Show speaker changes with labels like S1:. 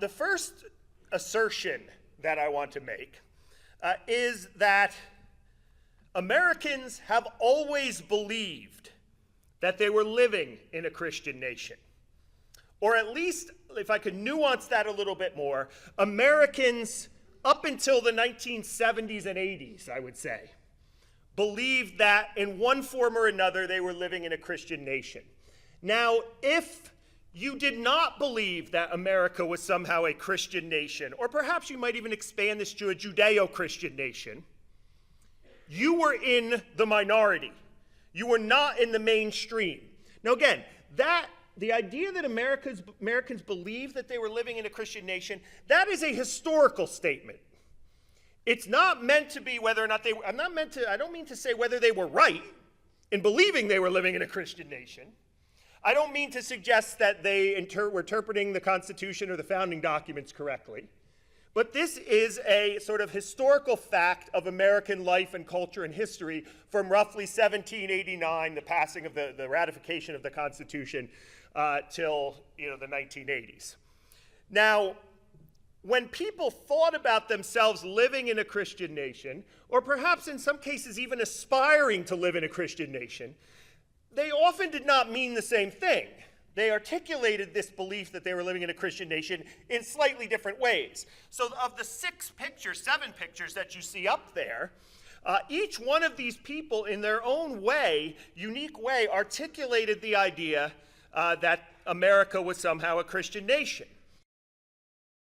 S1: The first assertion that I want to make is that Americans have always believed that they were living in a Christian nation. Or at least, if I could nuance that a little bit more, Americans up until the 1970s and 80s, I would say, believed that in one form or another they were living in a Christian nation. Now, if you did not believe that America was somehow a Christian nation, or perhaps you might even expand this to a Judeo-Christian nation, you were in the minority. You were not in the mainstream. Now again, the idea that Americans believed that they were living in a Christian nation, that is a historical statement. It's not meant to be whether or not I don't mean to say whether they were right in believing they were living in a Christian nation. I don't mean to suggest that they were interpreting the Constitution or the founding documents correctly. But this is a sort of historical fact of American life and culture and history from roughly 1789, the passing of the ratification of the Constitution, till the 1980s. Now, when people thought about themselves living in a Christian nation, or perhaps in some cases even aspiring to live in a Christian nation, they often did not mean the same thing. They articulated this belief that they were living in a Christian nation in slightly different ways. So of the 7 pictures that you see up there, each one of these people in their own way, unique way, articulated the idea that America was somehow a Christian nation.